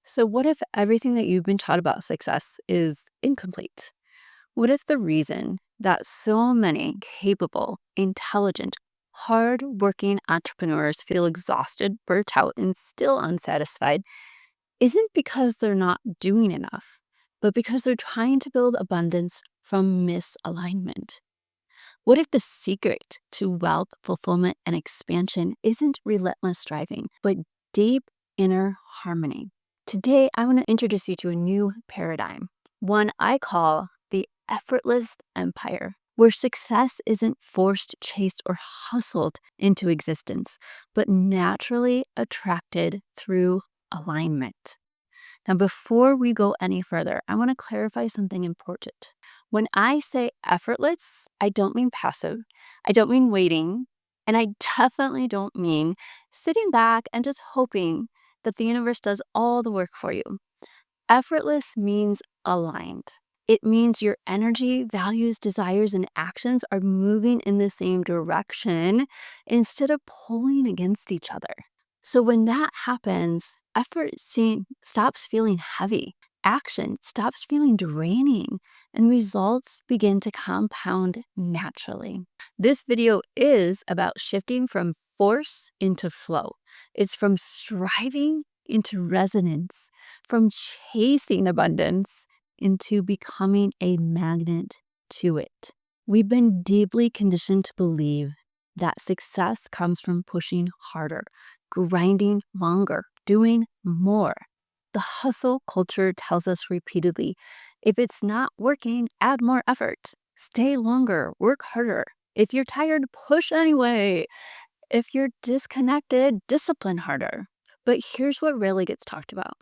So, what if everything that you've been taught about success is incomplete? What if the reason that so many capable, intelligent, hard-working entrepreneurs feel exhausted, burnt out, and still unsatisfied isn't because they're not doing enough, but because they're trying to build abundance from misalignment? What if the secret to wealth, fulfillment, and expansion isn't relentless striving, but deep inner harmony? Today, I want to introduce you to a new paradigm, one I call the effortless empire, where success isn't forced, chased, or hustled into existence, but naturally attracted through alignment. Now, before we go any further, I want to clarify something important. When I say effortless, I don't mean passive. I don't mean waiting. And I definitely don't mean sitting back and just hoping that the universe does all the work for you. Effortless means aligned. It means your energy, values, desires, and actions are moving in the same direction instead of pulling against each other. So when that happens, stops feeling heavy, action stops feeling draining, and results begin to compound naturally. This video is about shifting from force into flow. It's from striving into resonance, from chasing abundance into becoming a magnet to it. We've been deeply conditioned to believe that success comes from pushing harder, grinding longer, doing more. The hustle culture tells us repeatedly, if it's not working, add more effort, stay longer, work harder. If you're tired, push anyway. If you're disconnected, discipline harder. But here's what rarely gets talked about.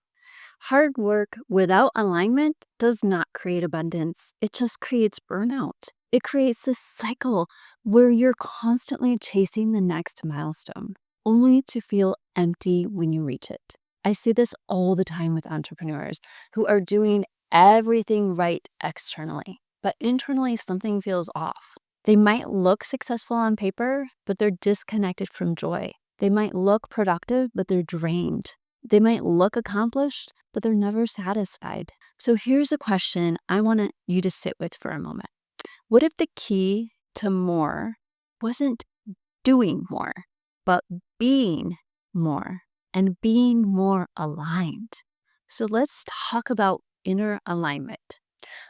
Hard work without alignment does not create abundance. It just creates burnout. It creates this cycle where you're constantly chasing the next milestone, only to feel empty when you reach it. I see this all the time with entrepreneurs who are doing everything right externally, but internally something feels off. They might look successful on paper, but they're disconnected from joy. They might look productive, but they're drained. They might look accomplished, but they're never satisfied. So here's a question I want you to sit with for a moment. What if the key to more wasn't doing more, but being more and being more aligned? So let's talk about inner alignment.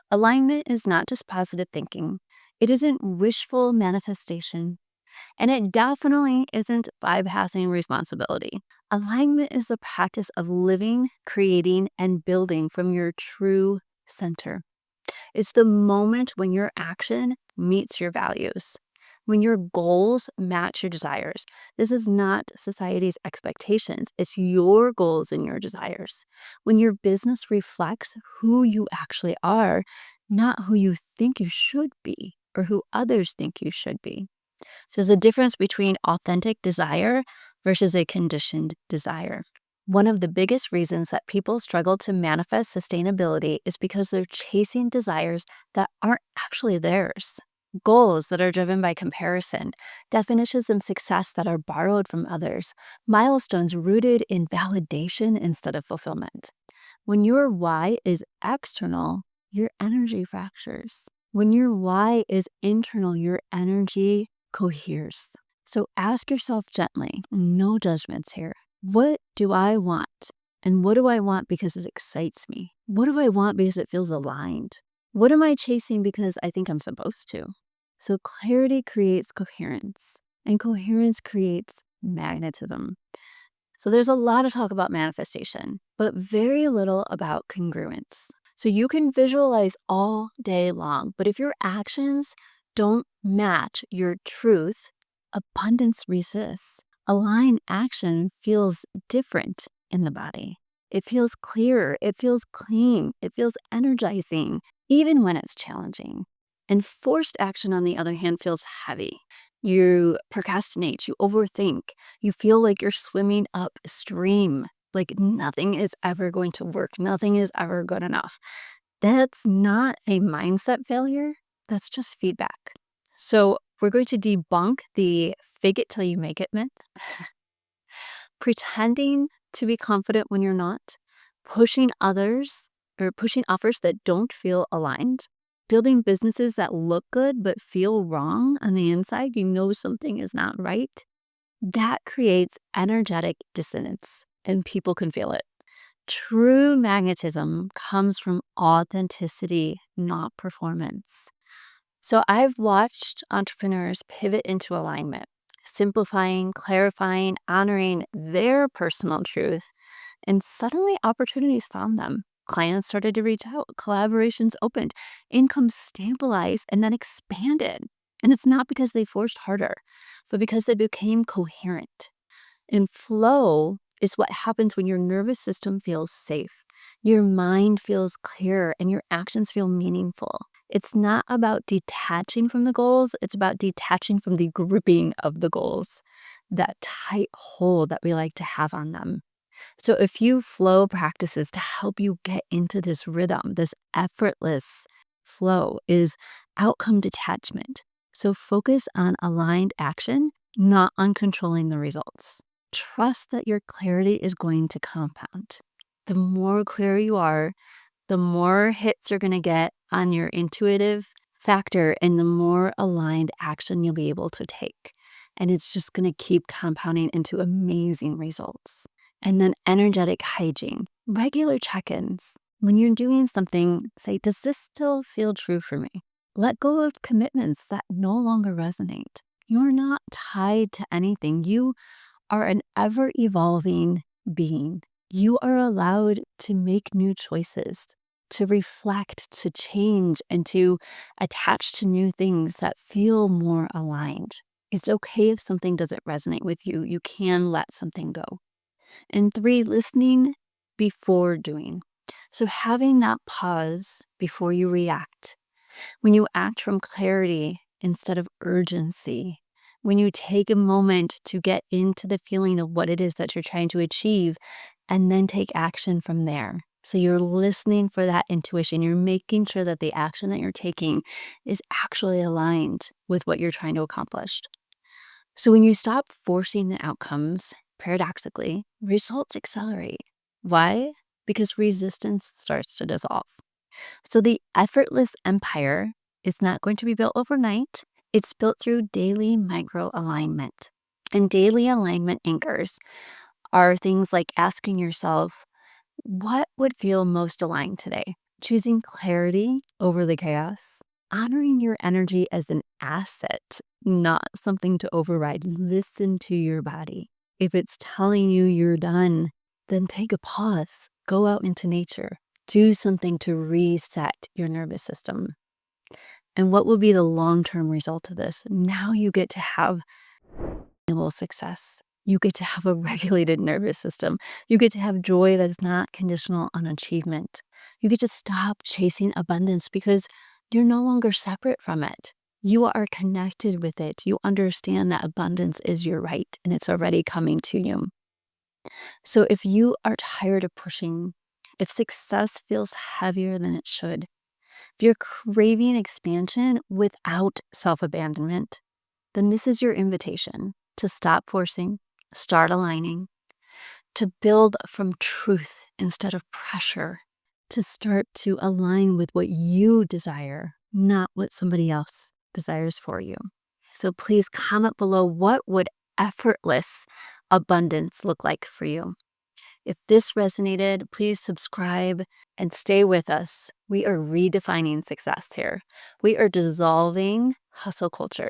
Alignment is not just positive thinking. It isn't wishful manifestation. And it definitely isn't bypassing responsibility. Alignment is the practice of living, creating, and building from your true center. It's the moment when your action meets your values, when your goals match your desires. This is not society's expectations, it's your goals and your desires. When your business reflects who you actually are, not who you think you should be or who others think you should be. There's a difference between authentic desire versus a conditioned desire. One of the biggest reasons that people struggle to manifest sustainability is because they're chasing desires that aren't actually theirs. Goals that are driven by comparison, definitions of success that are borrowed from others, milestones rooted in validation instead of fulfillment. When your why is external, your energy fractures. When your why is internal, your energy coheres. So ask yourself gently, no judgments here. What do I want? And what do I want because it excites me? What do I want because it feels aligned? What am I chasing because I think I'm supposed to? So clarity creates coherence, and coherence creates magnetism. So there's a lot of talk about manifestation, but very little about congruence. So you can visualize all day long, but if your actions don't match your truth, abundance resists. Aligned action feels different in the body. It feels clearer, it feels clean, it feels energizing, even when it's challenging. And forced action, on the other hand, feels heavy. You procrastinate, you overthink, you feel like you're swimming upstream, like nothing is ever going to work, nothing is ever good enough. That's not a mindset failure, that's just feedback. So we're going to debunk the fake it till you make it myth. Pretending to be confident when you're not, pushing others or pushing offers that don't feel aligned, building businesses that look good but feel wrong on the inside, you know something is not right. That creates energetic dissonance and people can feel it. True magnetism comes from authenticity, not performance. So I've watched entrepreneurs pivot into alignment, simplifying, clarifying, honoring their personal truth, and suddenly opportunities found them. Clients started to reach out, collaborations opened, income stabilized, and then expanded. And it's not because they forced harder, but because they became coherent. And flow is what happens when your nervous system feels safe, your mind feels clear, and your actions feel meaningful. It's not about detaching from the goals, it's about detaching from the gripping of the goals, that tight hold that we like to have on them. So, a few flow practices to help you get into this rhythm, this effortless flow, is outcome detachment. So, focus on aligned action, not on controlling the results. Trust that your clarity is going to compound. The more clear you are, the more hits you're going to get on your intuitive factor and the more aligned action you'll be able to take. And it's just going to keep compounding into amazing results. And then energetic hygiene, regular check ins. When you're doing something, say, does this still feel true for me? Let go of commitments that no longer resonate. You're not tied to anything. You are an ever evolving being. You are allowed to make new choices, to reflect, to change, and to attach to new things that feel more aligned. It's okay if something doesn't resonate with you. You can let something go. And 3, listening before doing. So having that pause before you react. When you act from clarity instead of urgency, when you take a moment to get into the feeling of what it is that you're trying to achieve and then take action from there. So you're listening for that intuition. You're making sure that the action that you're taking is actually aligned with what you're trying to accomplish. So when you stop forcing the outcomes, paradoxically, results accelerate. Why? Because resistance starts to dissolve. So the effortless empire is not going to be built overnight. It's built through daily micro alignment. And daily alignment anchors are things like asking yourself, what would feel most aligned today? Choosing clarity over the chaos, honoring your energy as an asset, not something to override. Listen to your body. If it's telling you you're done, then take a pause, go out into nature, do something to reset your nervous system. And what will be the long-term result of this? Now you get to have success. You get to have a regulated nervous system. You get to have joy that is not conditional on achievement. You get to stop chasing abundance because you're no longer separate from it. You are connected with it. You understand that abundance is your right and it's already coming to you. So if you are tired of pushing, if success feels heavier than it should, if you're craving expansion without self-abandonment, then this is your invitation to stop forcing, start aligning, to build from truth instead of pressure, to start to align with what you desire, not what somebody else desires for you. So please comment below, what would effortless abundance look like for you? If this resonated, please subscribe and stay with us. We are redefining success here. We are dissolving hustle culture.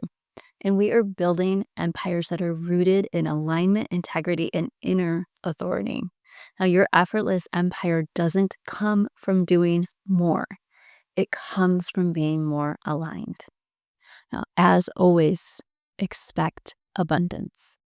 And we are building empires that are rooted in alignment, integrity, and inner authority. Now, your effortless empire doesn't come from doing more. It comes from being more aligned. Now, as always, expect abundance.